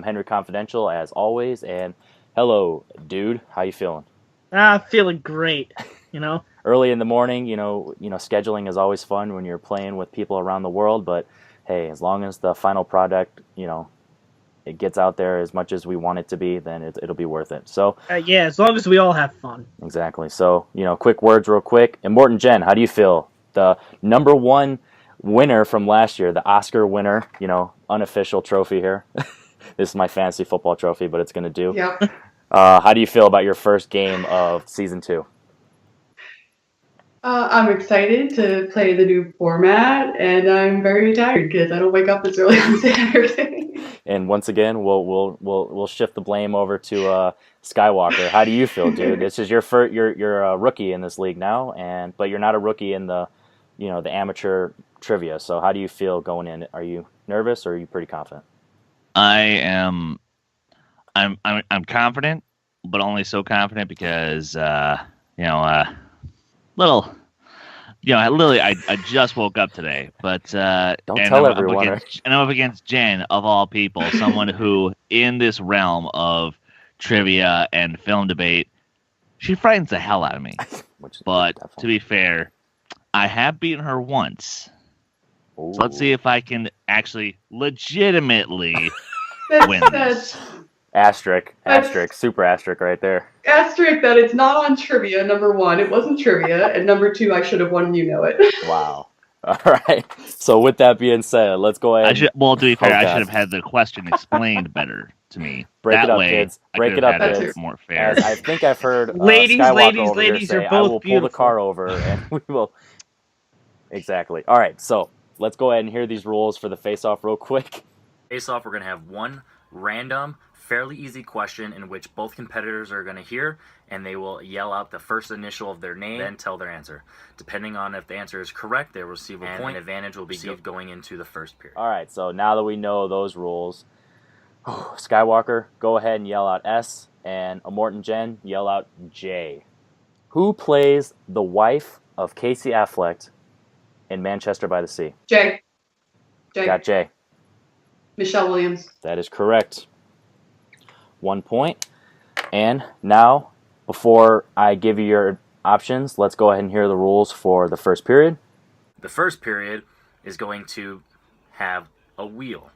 I'm Henry Confidential, as always, and hello, dude. How you feeling? Feeling great, you know? Early in the morning, scheduling is always fun when you're playing with people around the world, but hey, as long as the final product, it gets out there as much as we want it to be, then it'll be worth it. So, Yeah, as long as we all have fun. exactly. So, quick words real quick. Immorten Jen, how do you feel? The number one winner from last year, the Oscar winner, unofficial trophy here. This is my fantasy football trophy, but it's going to do. Yep. How do you feel about your first game of season 2? I'm excited to play the new format, and I'm very tired because I don't wake up as early on Saturday. And once again, we'll shift the blame over to Skywalker. How do you feel, dude? This is your first. You're a rookie in this league now, but you're not a rookie in the amateur trivia. So how do you feel going in? Are you nervous or are you pretty confident? I am. I'm confident, but only so confident because little. Literally, I just woke up today, but don't tell everyone. And I'm up against Jen, of all people, someone who, in this realm of trivia and film debate, she frightens the hell out of me. But to be fair, I have beaten her once. Ooh. So let's see if I can actually legitimately win this. Asterisk, super asterisk right there. Asterisk that it's not on trivia, number one. It wasn't trivia. And number two, I should have won, you know it. Wow. All right. So with that being said, let's go ahead. To be fair, I should have had the question explained better to me. Break that it up, way, kids. I Break it up, had kids. More fair. As I think I've heard ladies, Skywalker over ladies, here say, you're I both will beautiful. pull the car over and we will. Exactly. All right. So let's go ahead and hear these rules for the face-off real quick. Face-off, we're going to have one random, fairly easy question in which both competitors are going to hear, and they will yell out the first initial of their name, then tell their answer. Depending on if the answer is correct, they will receive a point. An advantage will be going into the first period. All right, so now that we know those rules, Skywalker, go ahead and yell out S, and Immorten Jen, yell out J. Who plays the wife of Casey Affleck in Manchester by the Sea? Jay. Got J. Michelle Williams. That is correct. 1 point. And now, before I give you your options, let's go ahead and hear the rules for the first period. The first period is going to have a wheel.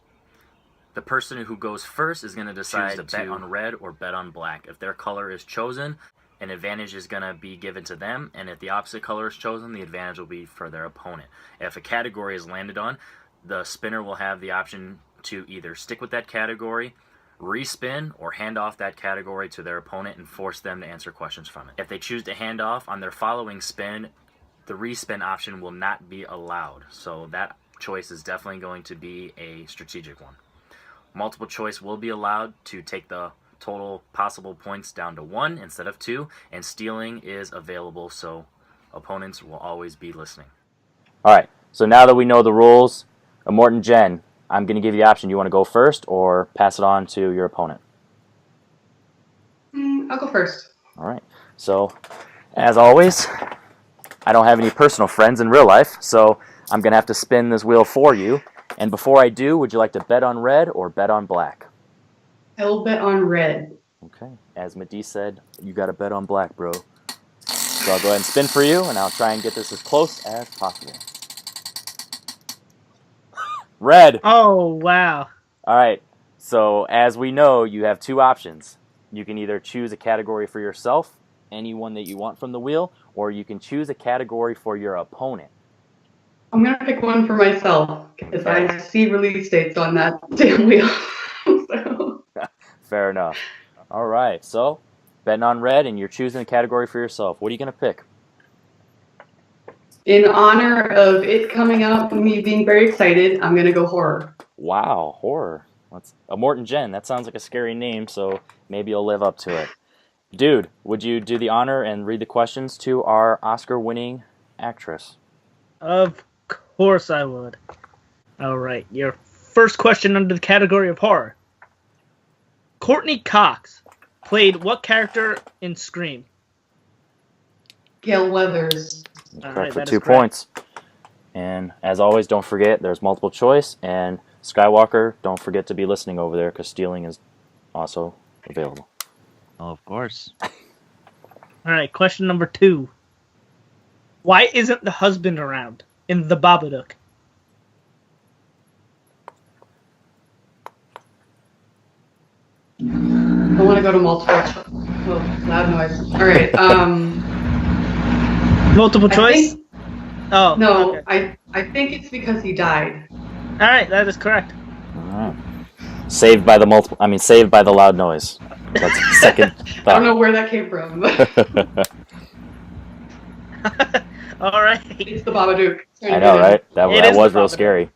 The person who goes first is going to decide to bet on red or bet on black. If their color is chosen, an advantage is going to be given to them, and if the opposite color is chosen, the advantage will be for their opponent. If a category is landed on, the spinner will have the option to either stick with that category, respin, or hand off that category to their opponent and force them to answer questions from it. If they choose to hand off on their following spin, the respin option will not be allowed. So that choice is definitely going to be a strategic one. Multiple choice will be allowed to take the total possible points down to 1 instead of 2, and stealing is available, so opponents will always be listening. All right, so now that we know the rules, Immorten Jen, I'm going to give you the option. You want to go first or pass it on to your opponent? I'll go first. All right. So, as always, I don't have any personal friends in real life, so I'm going to have to spin this wheel for you. And before I do, would you like to bet on red or bet on black? I will bet on red. Okay. As Madi said, you got to bet on black, bro. So I'll go ahead and spin for you, and I'll try and get this as close as possible. Red. Oh, wow. All right. So as we know, you have two options. You can either choose a category for yourself, any one that you want from the wheel, or you can choose a category for your opponent. I'm going to pick one for myself because I see release dates on that damn wheel. So. Fair enough. All right. So betting on red, and you're choosing a category for yourself. What are you going to pick? In honor of it coming up and me being very excited, I'm going to go horror. Wow, horror. Immorten Jen, that sounds like a scary name, so maybe you'll live up to it. Dude, would you do the honor and read the questions to our Oscar-winning actress? Of course I would. All right, your first question under the category of horror. Courtney Cox played what character in Scream? Gail Weathers. Correct for 2 points. And as always, don't forget there's multiple choice, and Skywalker, don't forget to be listening over there because stealing is also available. Oh, of course. All right, question number 2. Why isn't the husband around in the Babadook? I want to go to multiple choice. Oh, loud noise. All right. Multiple I choice? think, Oh, no, okay. I think it's because he died. All right, that is correct. All right. Saved by the loud noise. That's second thought. I don't know where that came from. All right. It's the Babadook. I know, right? That It is was the real Babadook. scary.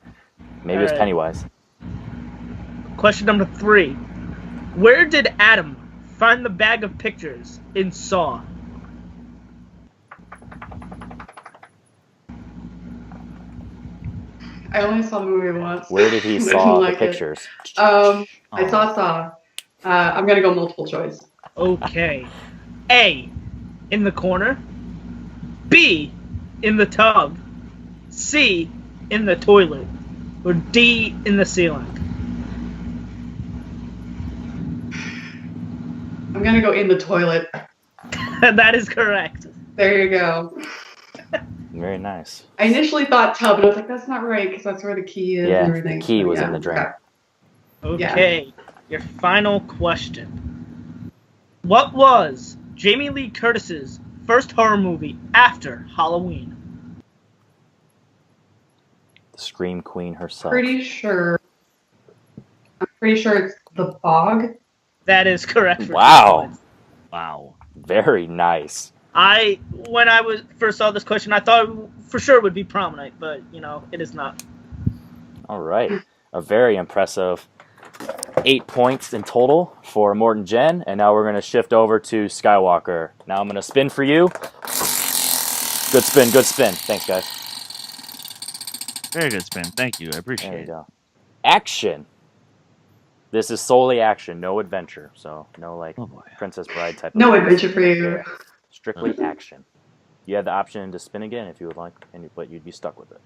Maybe it was All right. Pennywise. Question number 3. Where did Adam find the bag of pictures in Saw? I only saw the movie once. Where did he I saw didn't the like it. pictures? I saw. I'm gonna go multiple choice. Okay. A, in the corner. B, in the tub. C, in the toilet. Or D, in the ceiling. I'm gonna go in the toilet. That is correct. There you go. Very nice. I initially thought tub, but I was like, that's not right because that's where the key is Yeah, and everything. the key So, was yeah, in the drain. Okay. Your final question. What was Jamie Lee Curtis's first horror movie after Halloween? The Scream Queen herself. I'm pretty sure it's The Fog. That is correct. For Wow. 2 points. Wow. Very nice. When I first saw this question, I thought it for sure would be Promenade, but it is not. All right. A very impressive 8 points in total for Immorten Jen, and now we're going to shift over to Skywalker. Now I'm going to spin for you. Good spin, good spin. Thanks, guys. Very good spin. Thank you. I appreciate There you it. go. Action. This is solely action, no adventure. So no Oh boy. Princess Bride type of No thing. adventure for you. Yeah. Strictly action. You have the option to spin again if you would like, but you'd be stuck with it.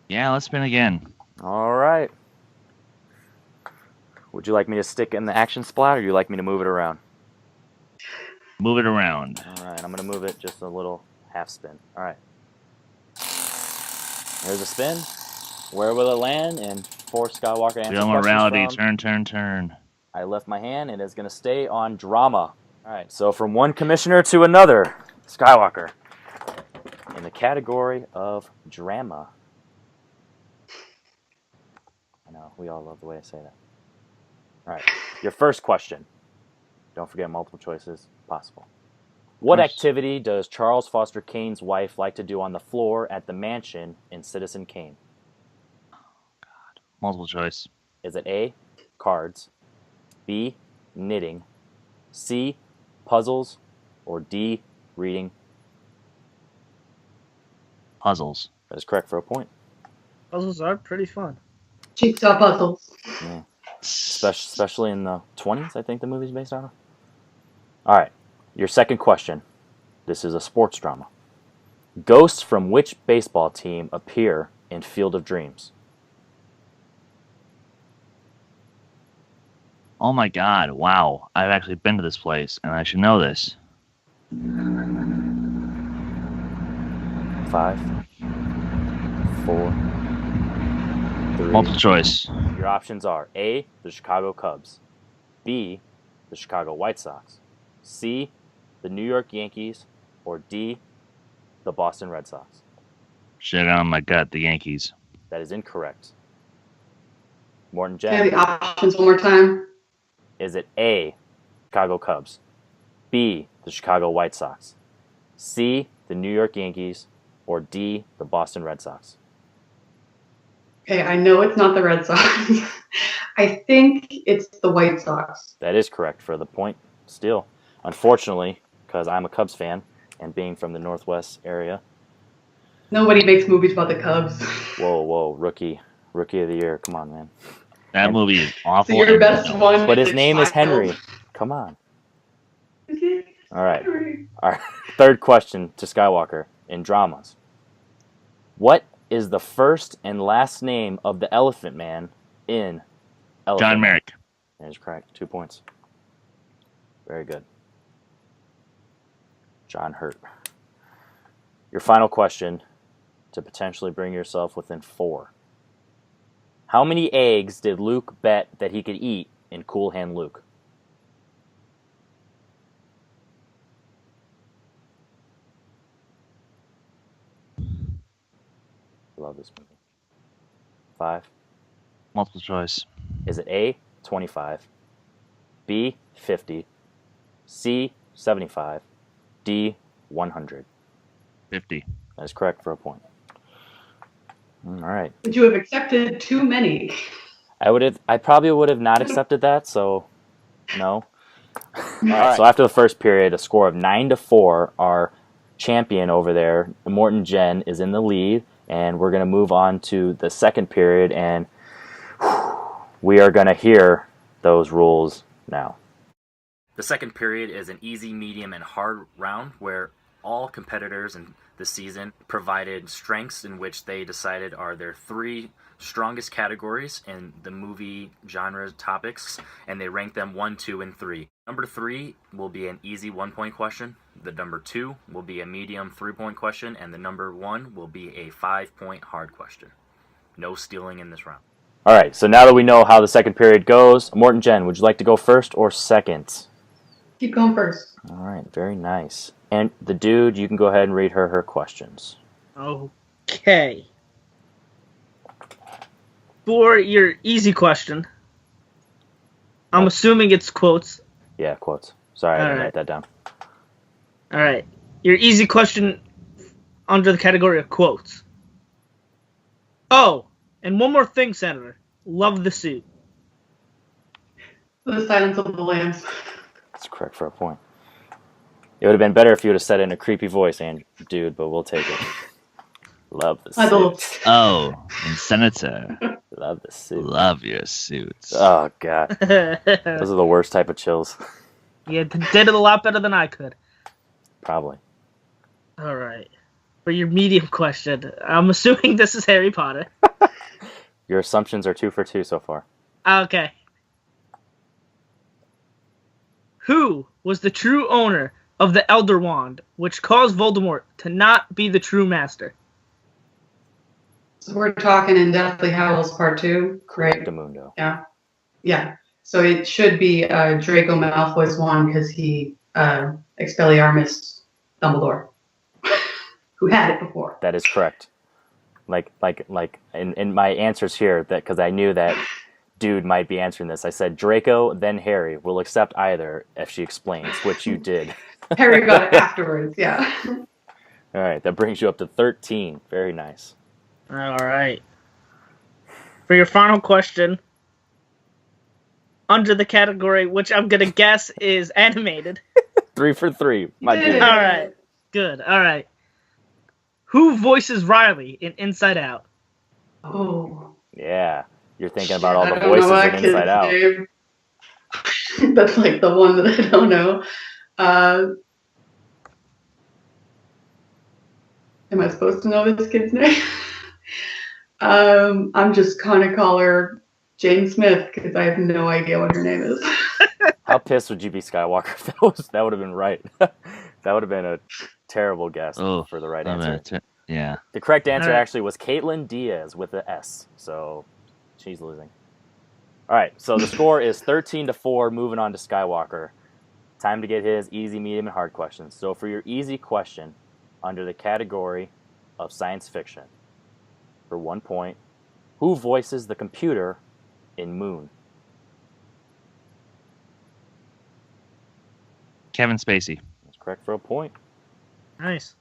Yeah, let's spin again. All right. Would you like me to stick in the action splat, or would you like me to move it around? Move it around. All right, I'm going to move it just a little half spin. All right. There's a spin. Where will it land? And for Skywalker answer Feel questions morality. from, Turn. I left my hand, and it's going to stay on drama. All right, so from one commissioner to another, Skywalker. In the category of drama. I know, we all love the way I say that. All right, your first question. Don't forget multiple choices possible. What activity does Charles Foster Kane's wife like to do on the floor at the mansion in Citizen Kane? Multiple choice. Is it A, cards, B, knitting, C, puzzles, or D, reading? Puzzles. That is correct for a point. Puzzles are pretty fun. Jigsaw puzzles. Yeah. Especially in the 20s, I think the movie's based on. All right, your second question. This is a sports drama. Ghosts from which baseball team appear in Field of Dreams? Oh my god, wow. I've actually been to this place, and I should know this. 5, 4, 3. Multiple choice. Your options are A, the Chicago Cubs, B, the Chicago White Sox, C, the New York Yankees, or D, the Boston Red Sox. Shit on my gut, the Yankees. That is incorrect. Morton Can I have Jen, the options one more time? is it A, Chicago Cubs, B, the Chicago White Sox, C, the New York Yankees, or D, the Boston Red Sox? Okay, I know it's not the Red Sox. I think it's the White Sox. That is correct for the point still. Unfortunately, because I'm a Cubs fan and being from the Northwest area. Nobody makes movies about the Cubs. Whoa, rookie of the year. Come on, man. That movie is awful. So your best one. But his name is Henry. Come on. All right. Our third question to Skywalker in dramas. What is the first and last name of the Elephant Man in Elephant John Man? Merrick. That is correct. 2 points. Very good. John Hurt. Your final question to potentially bring yourself within 4. How many eggs did Luke bet that he could eat in Cool Hand Luke? Love this movie. 5. Multiple choice. Is it A, 25, B, 50, C, 75, D, 100? 50. That is correct for a point. All right. Would you have accepted too many? I probably would have not accepted that, so no. All right. So after the first period, a score of 9-4, our champion over there, Immorten Jen, is in the lead, and we're going to move on to the second period, and we are going to hear those rules now. The second period is an easy, medium, and hard round where all competitors in the season provided strengths in which they decided are their 3 strongest categories in the movie genre topics, and they ranked them 1, 2, and 3. Number 3 will be an easy 1-point question. The number 2 will be a medium 3-point question, and the number 1 will be a 5-point hard question. No stealing in this round. All right, so now that we know how the second period goes, Immorten Jen, would you like to go first or second? Keep going first. All right, very nice. And the dude, you can go ahead and read her questions. Okay. For your easy question, I'm assuming it's quotes. Yeah, quotes. Sorry, I didn't All write that down. All right. Your easy question under the category of quotes. Oh, and one more thing, Senator. Love the suit. The Silence of the Lambs. That's correct for a point. It would have been better if you would have said it in a creepy voice, dude, but we'll take it. Love the suits. Oh, and Senator. Love the suits. Love your suits. Oh, God. Those are the worst type of chills. You did it a lot better than I could. Probably. All right. For your medium question, I'm assuming this is Harry Potter. Your assumptions are 2 for 2 so far. Okay. Who was the true owner of the Elder Wand, which caused Voldemort to not be the true master? So we're talking in Deathly Hallows Part 2, correct? Correctamundo. Yeah. Yeah. So it should be Draco Malfoy's wand because he Expelliarmus Dumbledore, who had it before. That is correct. Like in my answers here, that because I knew that dude might be answering this, I said Draco, then Harry. We'll accept either if she explains, which you did. Harry got it afterwards, yeah. All right, that brings you up to 13. Very nice. All right. For your final question, under the category, which I'm going to guess is animated. 3 for 3. My dude. All right. Good. All right. Who voices Riley in Inside Out? Oh. Yeah. You're thinking about all the voices in Inside Out. Name. That's like the one that I don't know. Am I supposed to know this kid's name? I'm just gonna call her Jane Smith because I have no idea what her name is. How pissed would you be, Skywalker, if that would have been right? That would have been a terrible guess for the right answer. Yeah. The correct answer actually was Caitlin Diaz with the S, so she's losing. All right, so the score is 13-4, moving on to Skywalker. Time to get his easy, medium, and hard questions. So for your easy question, under the category of science fiction, for 1 point, who voices the computer in Moon? Kevin Spacey. That's correct for a point. Nice.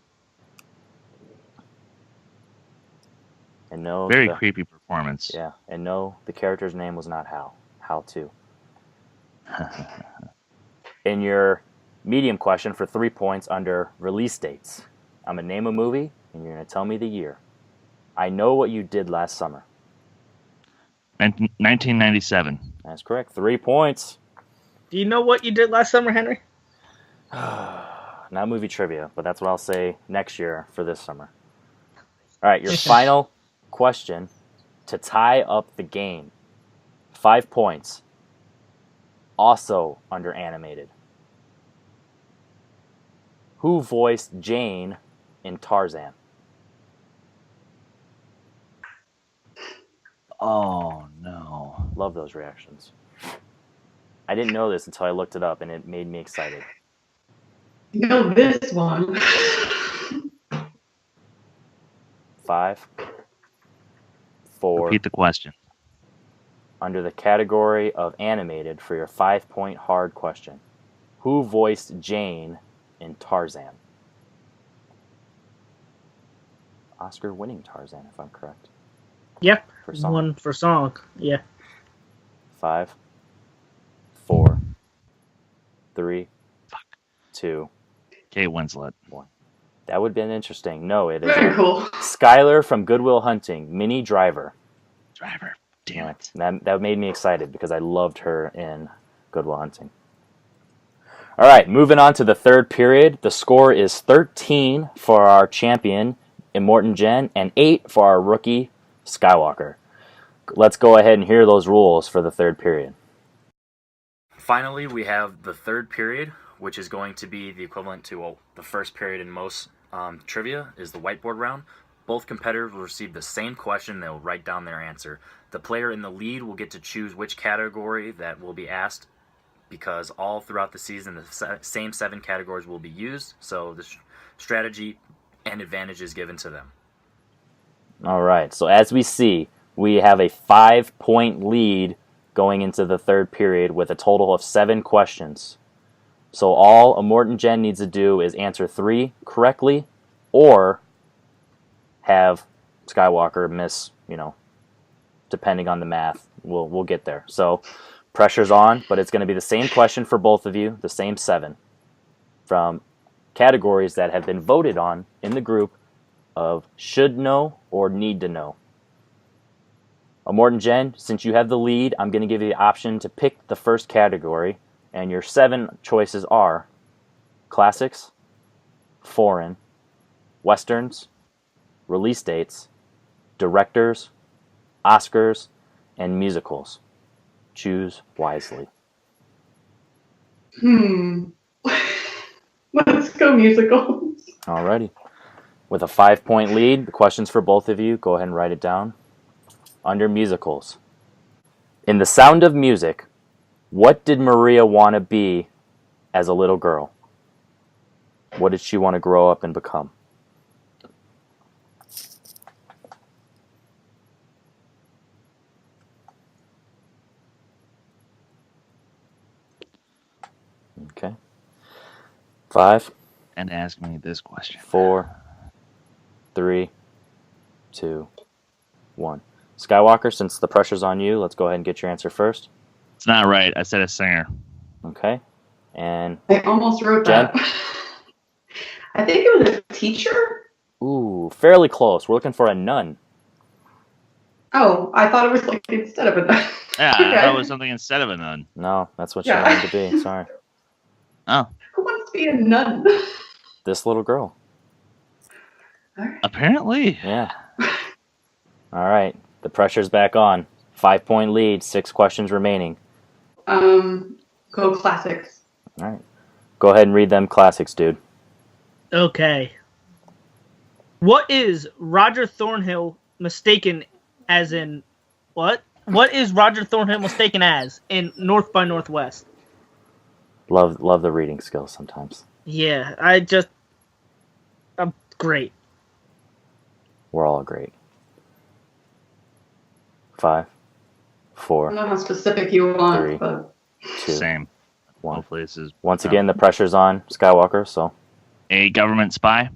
And no, very creepy performance. Yeah, and no, the character's name was not Hal. Hal 2. In your medium question for 3 points under release dates, I'm going to name a movie, and you're going to tell me the year. I Know What You Did Last Summer. 1997. That's correct. 3 points. Do you know what you did last summer, Henry? Not movie trivia, but that's what I'll say next year for this summer. All right, your final question to tie up the game. 5 points. Also under animated. Who voiced Jane in Tarzan? Oh, no. Love those reactions. I didn't know this until I looked it up, and it made me excited. You know this one. 5, 4. Repeat the question. Under the category of animated for your 5-point hard question. Who voiced Jane in Tarzan? Oscar-winning Tarzan, if I'm correct. Yeah, For song. one for song. Yeah. 5, 4, 3, 2, Kate Winslet. 1. That would have been interesting. No, it is Very cool. Skylar from Good Will Hunting, Minnie Driver. Driver. Damn it. That made me excited because I loved her in Good Will Hunting. All right, moving on to the third period. The score is 13 for our champion, Immorten Jen, and 8 for our rookie, Skywalker. Let's go ahead and hear those rules for the third period. Finally, we have the third period, which is going to be the equivalent to the first period in most trivia, is the whiteboard round. Both competitors will receive the same question. They'll write down their answer. The player in the lead will get to choose which category that will be asked, because all throughout the season the same 7 categories will be used, so the strategy and advantage is given to them. All right, so as we see, we have a 5-point lead going into the third period with a total of 7 questions. So all Immorten Jen needs to do is answer 3 correctly, or have Skywalker miss, depending on the math. We'll get there. So pressure's on, but it's going to be the same question for both of you, the same 7, from categories that have been voted on in the group of should know or need to know. Immorten Jen, since you have the lead, I'm going to give you the option to pick the first category, and your 7 choices are classics, foreign, westerns, release dates, directors, Oscars, and musicals. Choose wisely. Let's go musicals. Alrighty. With a 5-point lead, the questions for both of you, go ahead and write it down. Under musicals. In The Sound of Music, what did Maria want to be as a little girl? What did she want to grow up and become? Okay. 5. And ask me this question. 4, 3, 2, 1. Skywalker, since the pressure's on you, let's go ahead and get your answer first. It's not right. I said a singer. Okay. And I almost wrote Jen? that. I think it was a teacher. ooh, fairly close. We're looking for a nun. Oh, I thought it was like instead of a nun. Yeah, Okay. I thought it was something instead of a nun. No, that's what she Yeah. wanted to be. Sorry. Oh, Who wants to be a nun? This little girl. All right. apparently. Yeah. All right. The pressure's back on. 5-point lead, 6 questions remaining. Go classics. All right. Go ahead and read them classics, dude. Okay. What is Roger Thornhill mistaken as in what? What is Roger Thornhill mistaken as in North by Northwest? Love the reading skills sometimes. Yeah, I'm great. We're all great. 5, I 4, don't know how specific you want, 3. but 2, Same. 1. Hopefully this is Once again, the pressure's on Skywalker, so a government spy.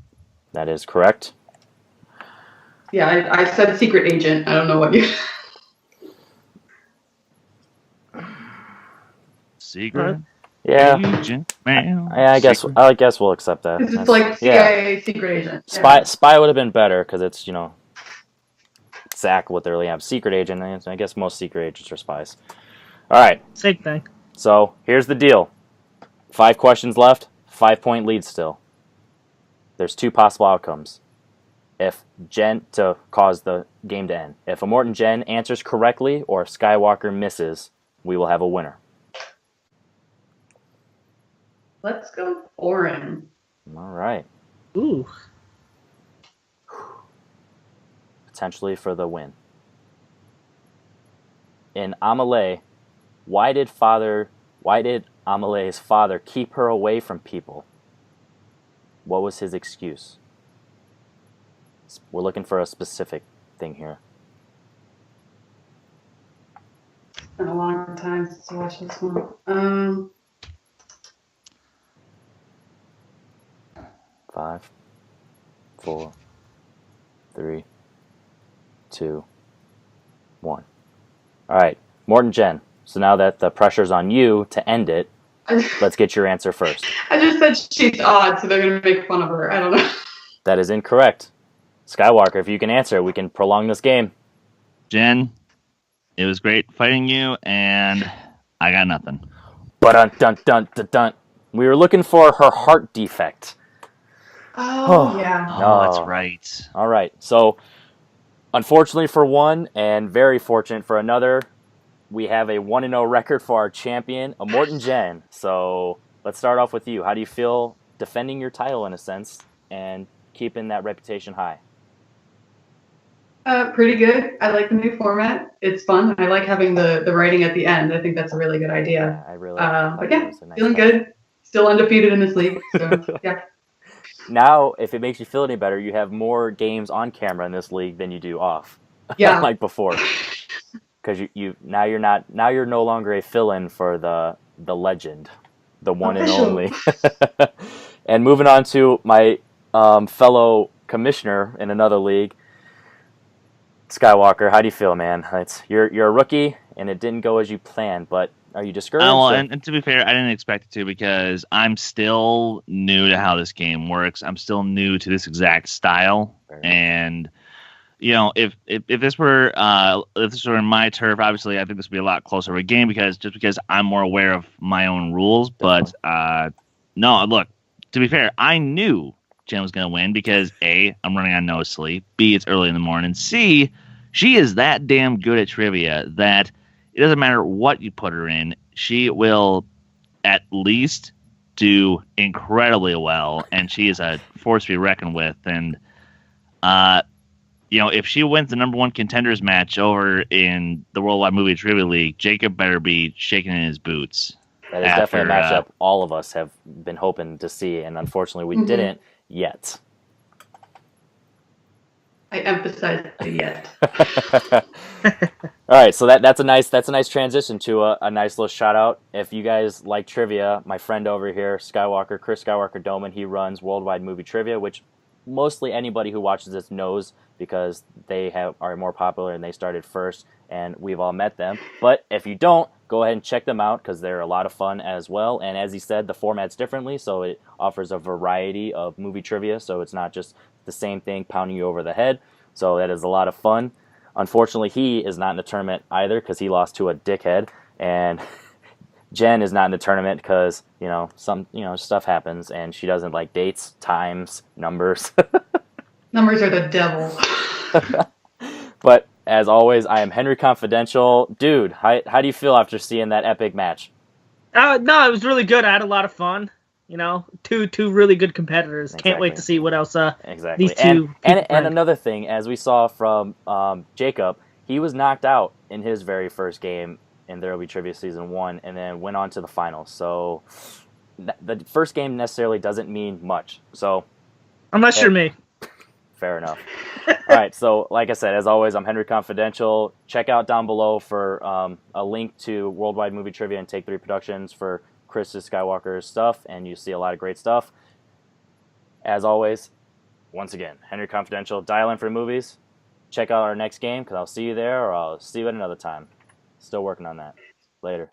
that is correct. yeah, I said secret agent. I don't know what you. Secret Yeah. agent. Man. I guess Secret. I guess we'll accept that. It's That's- like yeah. CIA secret agent. Spy would have been better because it's exactly what they really have. Secret agent. I guess most secret agents are spies. All right. Same thing. So here's the deal. 5 questions left. 5-point lead still. There's 2 possible outcomes. If Jen, to cause the game to end. If Immorten Jen answers correctly or if Skywalker misses, we will have a winner. Let's go foreign. All right. Ooh. Potentially for the win. In Amelie, why did Amelie's father keep her away from people? What was his excuse? We're looking for a specific thing here. It's been a long time since I watched this one. 5, 4, 3, 2, 1. All right, Immorten Jen. So now that the pressure's on you to end it, let's get your answer first. I just said she's odd, so they're going to make fun of her. I don't know. That is incorrect. Skywalker, if you can answer, we can prolong this game. Jen, it was great fighting you, and I got nothing. Dun. We were looking for her heart defect. Oh, yeah. Oh, that's right. All right. So, unfortunately for one, and very fortunate for another, we have a 1-0 record for our champion, Immorten Jen. So, let's start off with you. How do you feel defending your title in a sense and keeping that reputation high? Pretty good. I like the new format. It's fun. I like having the writing at the end. I think that's a really good idea. Yeah, I really. But yeah, feeling good. Still undefeated in this league. So yeah. Now, if it makes you feel any better, you have more games on camera in this league than you do off. Yeah. Like before. Because you're no longer a fill-in for the legend, the one Official. and only. And moving on to my fellow commissioner in another league, Skywalker. How do you feel, man? You're a rookie, and it didn't go as you planned. But are you discouraged? Well, and to be fair, I didn't expect it to because I'm still new to how this game works. I'm still new to this exact style, and you know, if this were in my turf, obviously I think this would be a lot closer of a game because I'm more aware of my own rules. But no, look, to be fair, I knew Jen was going to win because A, I'm running on no sleep. B, it's early in the morning. C, she is that damn good at trivia that it doesn't matter what you put her in, she will at least do incredibly well, and she is a force to be reckoned with. And you know, if she wins the number one contenders match over in the Worldwide Movie Trivia League, Jacob better be shaking in his boots. That is definitely a matchup all of us have been hoping to see, and unfortunately we didn't yet. I emphasize the yet. All right, so that's a nice transition to a nice little shout out. If you guys like trivia, my friend over here, Chris Skywalker Doman, he runs Worldwide Movie Trivia, which mostly anybody who watches this knows because they are more popular and they started first, and we've all met them. But if you don't, go ahead and check them out because they're a lot of fun as well. And as he said, the format's differently, so it offers a variety of movie trivia, so it's not just the same thing pounding you over the head. So that is a lot of fun. Unfortunately, he is not in the tournament either because he lost to a dickhead, and Jen is not in the tournament because stuff happens, and she doesn't like dates, times, numbers. Numbers are the devil. But as always, I am Henry Confidential. Dude, how do you feel after seeing that epic match? No, it was really good. I had a lot of fun. You know, two really good competitors. Exactly. Can't wait to see what else exactly. these two and another thing, as we saw from Jacob, he was knocked out in his very first game in There Will Be Trivia Season 1 and then went on to the finals. So the first game necessarily doesn't mean much. So unless you're me. Fair enough. All right, so like I said, as always, I'm Henry Confidential. Check out down below for a link to Worldwide Movie Trivia and Take 3 Productions for Chris Skywalker's stuff, and you see a lot of great stuff. As always, once again, Henry Confidential, dial in for movies. Check out our next game, because I'll see you there, or I'll see you at another time. Still working on that. Later.